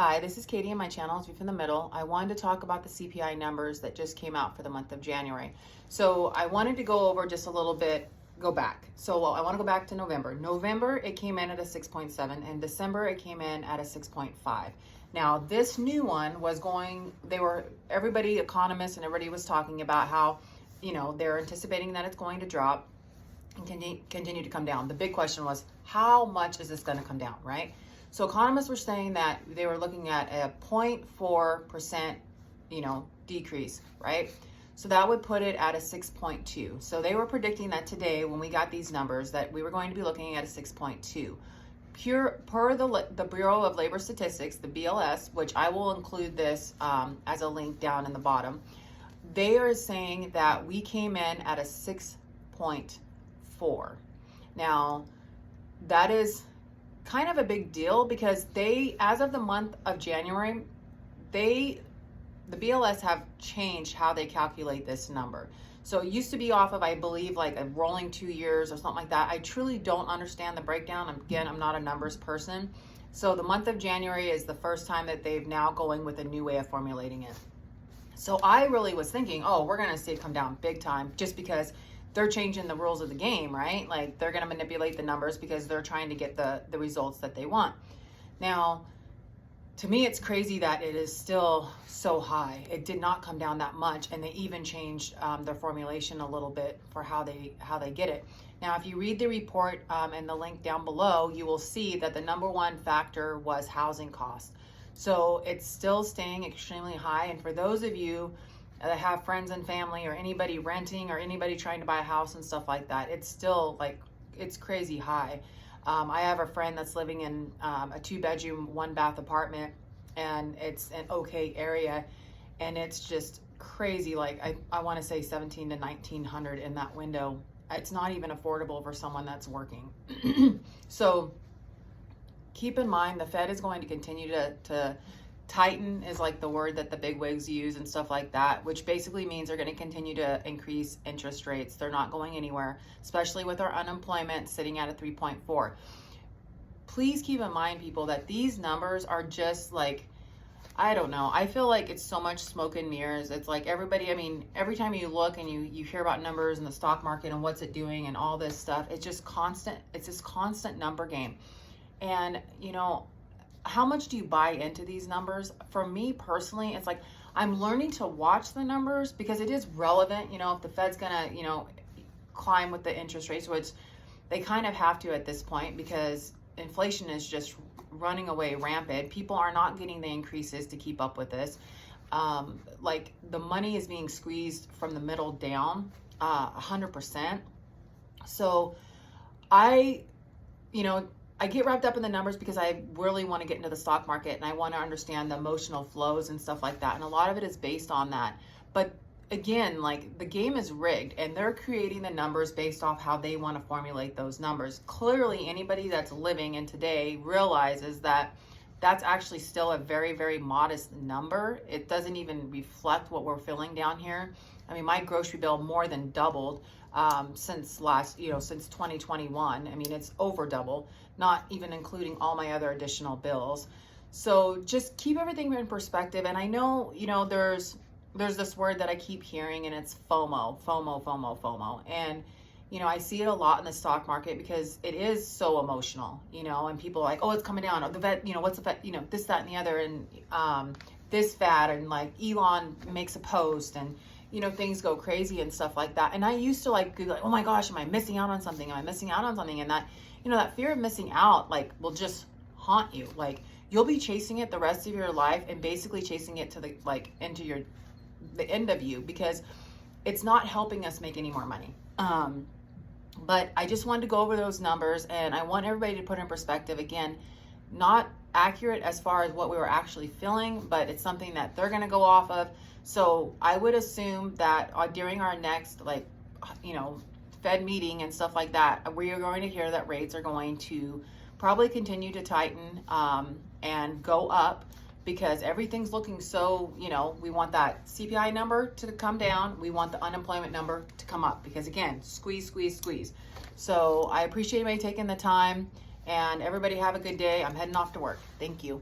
Hi, this is Katie and my channel is View from the Middle. I wanted to talk about the CPI numbers that just came out for the month of January. So I wanted to go over just a little bit, go back. So I want to go back to November. November, it came in at a 6.7, and December, it came in at a 6.5. Now, this new one was everybody, economists and everybody was talking about how, they're anticipating that it's going to drop and continue to come down. The big question was, how much is this going to come down, right? So economists were saying that they were looking at a 0.4%, decrease, right? So that would put it at a 6.2. So they were predicting that today, when we got these numbers, that we were going to be looking at a 6.2. Per the Bureau of Labor Statistics, the BLS, which I will include this as a link down in the bottom, they are saying that we came in at a 6.4. Now, that is kind of a big deal because as of the month of January, the BLS have changed how they calculate this number. So it used to be off of, I believe, like a rolling 2 years or something like that. I truly don't understand the breakdown. Again, I'm not a numbers person. So the month of January is the first time that they've now going with a new way of formulating it. So I really was thinking, oh, we're going to see it come down big time just because they're changing the rules of the game, right? Like they're going to manipulate the numbers because they're trying to get the results that they want. Now, to me, it's crazy that it is still so high. It did not come down that much, and they even changed their formulation a little bit for how they get it. Now, if you read the report and the link down below, you will see that the number one factor was housing costs. So it's still staying extremely high, and for those of you that have friends and family or anybody renting or anybody trying to buy a house and stuff like that, it's still it's crazy high. I have a friend that's living in a 2-bedroom, 1-bath apartment, and it's an okay area, and it's just crazy. Like I want to say 17 to 1900 in that window. It's not even affordable for someone that's working. So keep in mind, the Fed is going to continue to tighten, is like the word that the big wigs use and stuff like that, which basically means they're going to continue to increase interest rates. They're not going anywhere, especially with our unemployment sitting at a 3.4. Please keep in mind, people, that these numbers are just like, I don't know. I feel like it's so much smoke and mirrors. It's like everybody, every time you look and you hear about numbers in the stock market and what's it doing and all this stuff, it's just constant. It's this constant number game. And, how much do you buy into these numbers? For me personally, it's like I'm learning to watch the numbers because it is relevant. If the Fed's gonna, climb with the interest rates, which they kind of have to at this point because inflation is just running away rampant. People are not getting the increases to keep up with this. Like the money is being squeezed from the middle down 100%. So I get wrapped up in the numbers because I really want to get into the stock market and I want to understand the emotional flows and stuff like that. And a lot of it is based on that. But again, like the game is rigged and they're creating the numbers based off how they want to formulate those numbers. Clearly, anybody that's living in today realizes that that's actually still a very, very modest number. It doesn't even reflect what we're feeling down here. My grocery bill more than doubled since 2021. It's over double, not even including all my other additional bills. So just keep everything in perspective. And I know, there's this word that I keep hearing, and it's FOMO. And, I see it a lot in the stock market because it is so emotional, and people are like, oh, it's coming down. Or the Fed, what's the Fed, this, that, and the other. And this fad, and like Elon makes a post and, things go crazy and stuff like that. And I used to be like, oh my gosh, am I missing out on something? And that, that fear of missing out, will just haunt you. Like you'll be chasing it the rest of your life and basically chasing it to the end of you because it's not helping us make any more money. But I just wanted to go over those numbers and I want everybody to put in perspective. Again, not accurate as far as what we were actually feeling, but it's something that they're going to go off of. So I would assume that during our next, Fed meeting and stuff like that, we are going to hear that rates are going to probably continue to tighten and go up because everything's looking so, we want that CPI number to come down. We want the unemployment number to come up because, again, squeeze. So I appreciate everybody taking the time, and everybody have a good day. I'm heading off to work. Thank you.